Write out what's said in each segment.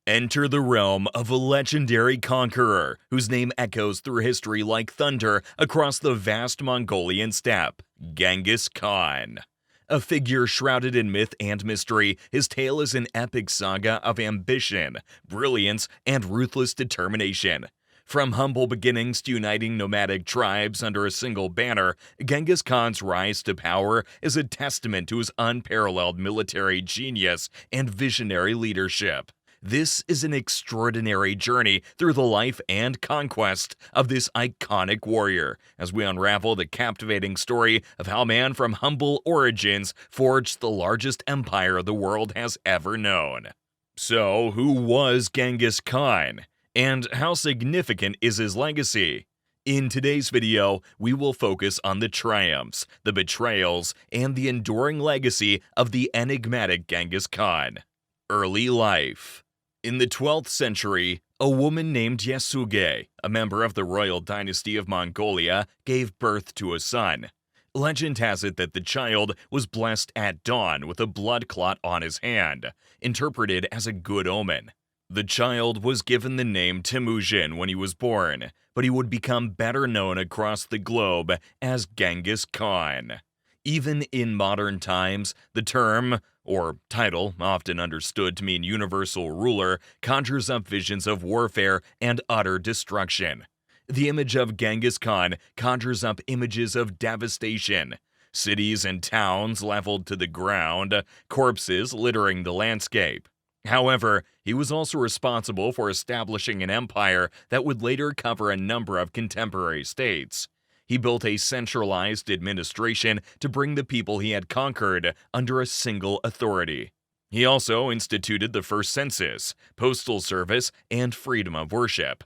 Enter the realm of a legendary conqueror whose name echoes through history like thunder across the vast Mongolian steppe, Genghis Khan. A figure shrouded in myth and mystery, his tale is an epic saga of ambition, brilliance, and ruthless determination. From humble beginnings to uniting nomadic tribes under a single banner, Genghis Khan's rise to power is a testament to his unparalleled military genius and visionary leadership. This is an extraordinary journey through the life and conquest of this iconic warrior, as we unravel the captivating story of how a man from humble origins forged the largest empire the world has ever known. So, who was Genghis Khan? And how significant is his legacy? In today's video, we will focus on the triumphs, the betrayals, and the enduring legacy of the enigmatic Genghis Khan. Early life. In the 12th century, a woman named Yasuge, a member of the royal dynasty of Mongolia, gave birth to a son. Legend has it that the child was blessed at dawn with a blood clot on his hand, interpreted as a good omen. The child was given the name Temujin when he was born, but he would become better known across the globe as Genghis Khan. Even in modern times, the term, or title, often understood to mean universal ruler, conjures up visions of warfare and utter destruction. The image of Genghis Khan conjures up images of devastation. Cities and towns leveled to the ground, corpses littering the landscape. However, he was also responsible for establishing an empire that would later cover a number of contemporary states. He built a centralized administration to bring the people he had conquered under a single authority. He also instituted the first census, postal service, and freedom of worship.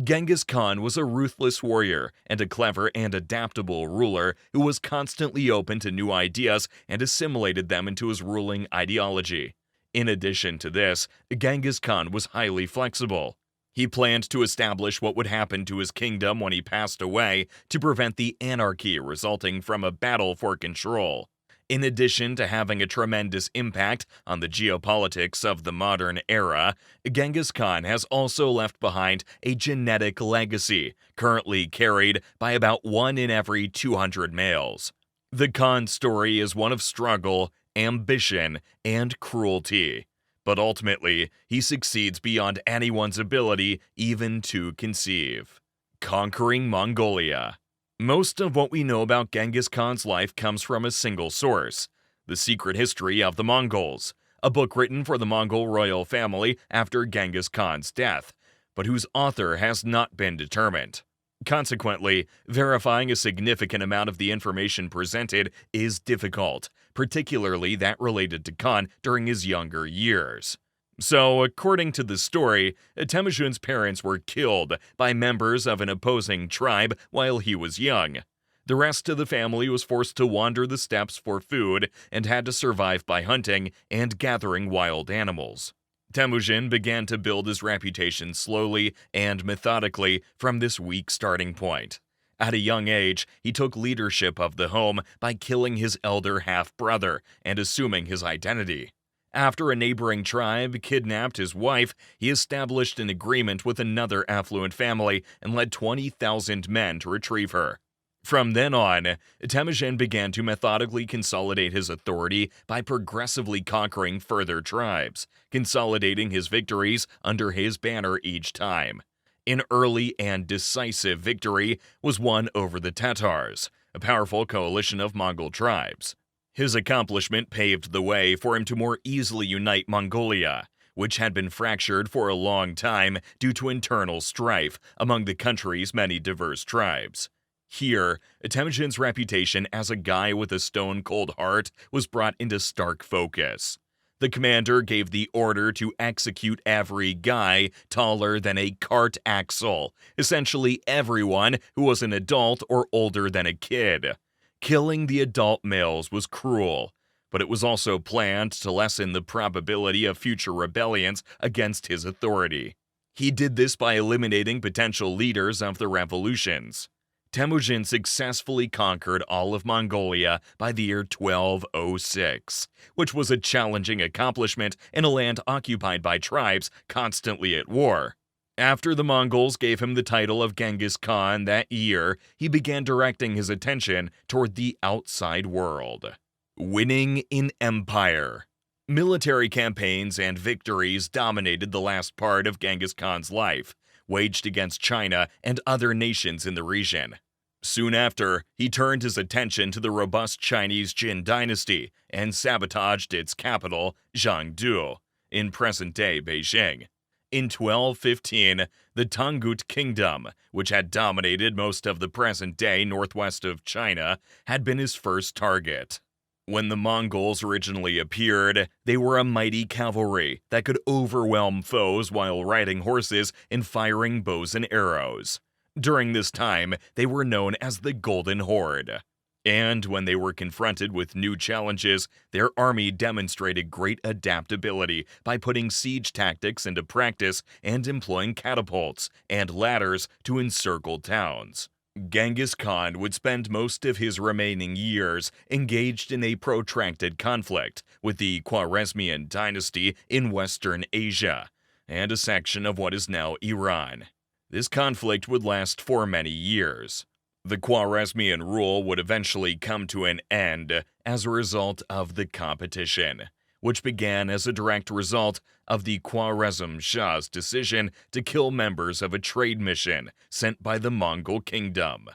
Genghis Khan was a ruthless warrior and a clever and adaptable ruler who was constantly open to new ideas and assimilated them into his ruling ideology. In addition to this, Genghis Khan was highly flexible. He planned to establish what would happen to his kingdom when he passed away to prevent the anarchy resulting from a battle for control. In addition to having a tremendous impact on the geopolitics of the modern era, Genghis Khan has also left behind a genetic legacy, currently carried by about 1 in every 200 males. The Khan story is one of struggle, ambition, and cruelty. But ultimately, he succeeds beyond anyone's ability even to conceive. Conquering Mongolia. Most of what we know about Genghis Khan's life comes from a single source, The Secret History of the Mongols, a book written for the Mongol royal family after Genghis Khan's death, but whose author has not been determined. Consequently, verifying a significant amount of the information presented is difficult, particularly that related to Khan during his younger years. So, according to the story, Temujin's parents were killed by members of an opposing tribe while he was young. The rest of the family was forced to wander the steppes for food and had to survive by hunting and gathering wild animals. Temujin began to build his reputation slowly and methodically from this weak starting point. At a young age, he took leadership of the home by killing his elder half-brother and assuming his identity. After a neighboring tribe kidnapped his wife, he established an agreement with another affluent family and led 20,000 men to retrieve her. From then on, Temujin began to methodically consolidate his authority by progressively conquering further tribes, consolidating his victories under his banner each time. An early and decisive victory was won over the Tatars, a powerful coalition of Mongol tribes. His accomplishment paved the way for him to more easily unite Mongolia, which had been fractured for a long time due to internal strife among the country's many diverse tribes. Here, Temujin's reputation as a guy with a stone-cold heart was brought into stark focus. The commander gave the order to execute every guy taller than a cart axle, essentially everyone who was an adult or older than a kid. Killing the adult males was cruel, but it was also planned to lessen the probability of future rebellions against his authority. He did this by eliminating potential leaders of the revolutions. Temujin successfully conquered all of Mongolia by the year 1206, which was a challenging accomplishment in a land occupied by tribes constantly at war. After the Mongols gave him the title of Genghis Khan that year, he began directing his attention toward the outside world. Winning in empire. Military campaigns and victories dominated the last part of Genghis Khan's life, waged against China and other nations in the region. Soon after, he turned his attention to the robust Chinese Jin dynasty and sabotaged its capital, Jiangdu, in present-day Beijing. In 1215, the Tangut Kingdom, which had dominated most of the present-day northwest of China, had been his first target. When the Mongols originally appeared, they were a mighty cavalry that could overwhelm foes while riding horses and firing bows and arrows. During this time, they were known as the Golden Horde. And when they were confronted with new challenges, their army demonstrated great adaptability by putting siege tactics into practice and employing catapults and ladders to encircle towns. Genghis Khan would spend most of his remaining years engaged in a protracted conflict with the Khwarezmian dynasty in Western Asia and a section of what is now Iran. This conflict would last for many years. The Khwarezmian rule would eventually come to an end as a result of the competition, which began as a direct result of the Khwarezm Shah's decision to kill members of a trade mission sent by the Mongol kingdom.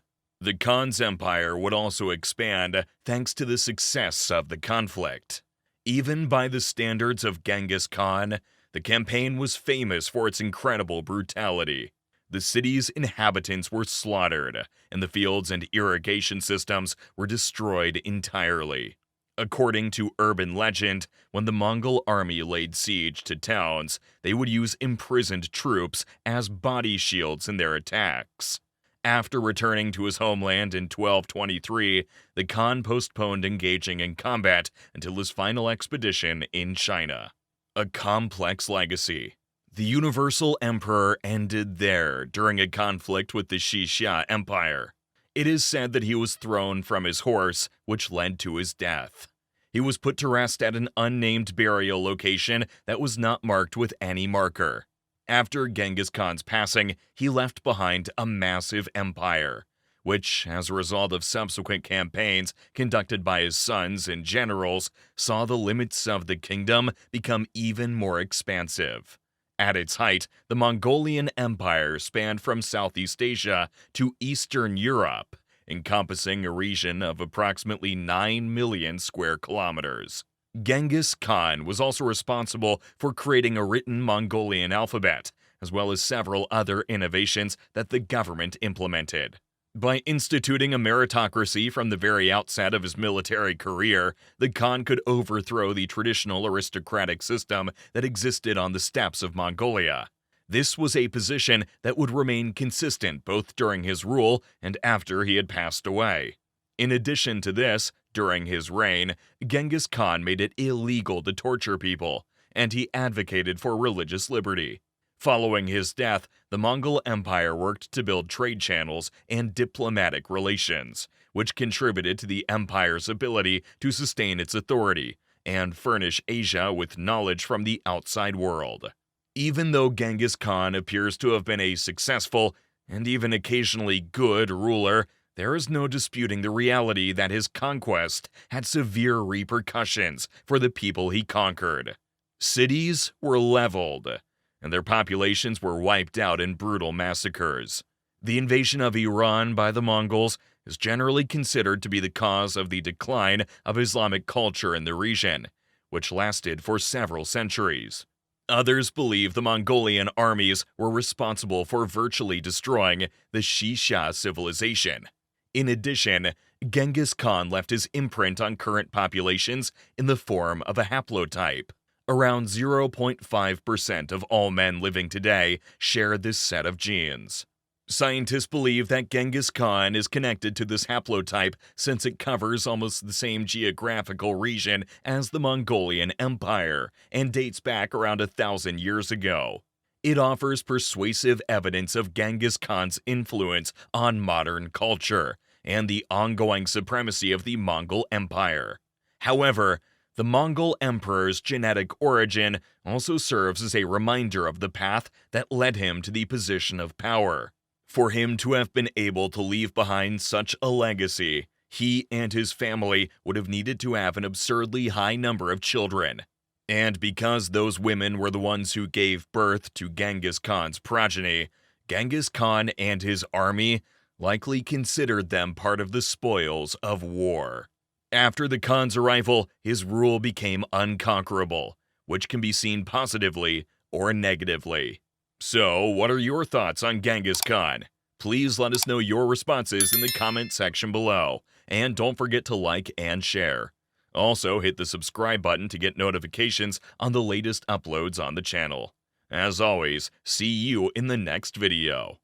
The Khan's empire would also expand thanks to the success of the conflict. Even by the standards of Genghis Khan, the campaign was famous for its incredible brutality. The city's inhabitants were slaughtered, and the fields and irrigation systems were destroyed entirely. According to urban legend, when the Mongol army laid siege to towns, they would use imprisoned troops as body shields in their attacks. After returning to his homeland in 1223, the Khan postponed engaging in combat until his final expedition in China. A complex legacy. The Universal Emperor ended there during a conflict with the Xixia Empire. It is said that he was thrown from his horse, which led to his death. He was put to rest at an unnamed burial location that was not marked with any marker. After Genghis Khan's passing, he left behind a massive empire, which, as a result of subsequent campaigns conducted by his sons and generals, saw the limits of the kingdom become even more expansive. At its height, the Mongolian Empire spanned from Southeast Asia to Eastern Europe, encompassing a region of approximately 9 million square kilometers. Genghis Khan was also responsible for creating a written Mongolian alphabet, as well as several other innovations that the government implemented. By instituting a meritocracy from the very outset of his military career, the Khan could overthrow the traditional aristocratic system that existed on the steppes of Mongolia. This was a position that would remain consistent both during his rule and after he had passed away. In addition to this, during his reign, Genghis Khan made it illegal to torture people, and he advocated for religious liberty. Following his death, the Mongol Empire worked to build trade channels and diplomatic relations, which contributed to the empire's ability to sustain its authority and furnish Asia with knowledge from the outside world. Even though Genghis Khan appears to have been a successful and even occasionally good ruler, there is no disputing the reality that his conquest had severe repercussions for the people he conquered. Cities were leveled, and their populations were wiped out in brutal massacres. The invasion of Iran by the Mongols is generally considered to be the cause of the decline of Islamic culture in the region, which lasted for several centuries. Others believe the Mongolian armies were responsible for virtually destroying the Xixia civilization. In addition, Genghis Khan left his imprint on current populations in the form of a haplotype. Around 0.5% of all men living today share this set of genes. Scientists believe that Genghis Khan is connected to this haplotype since it covers almost the same geographical region as the Mongolian Empire and dates back around 1,000 years ago. It offers persuasive evidence of Genghis Khan's influence on modern culture and the ongoing supremacy of the Mongol Empire. However, the Mongol emperor's genetic origin also serves as a reminder of the path that led him to the position of power. For him to have been able to leave behind such a legacy, he and his family would have needed to have an absurdly high number of children. And because those women were the ones who gave birth to Genghis Khan's progeny, Genghis Khan and his army likely considered them part of the spoils of war. After the Khan's arrival, his rule became unconquerable, which can be seen positively or negatively. So, what are your thoughts on Genghis Khan? Please let us know your responses in the comment section below, and don't forget to like and share. Also, hit the subscribe button to get notifications on the latest uploads on the channel. As always, see you in the next video.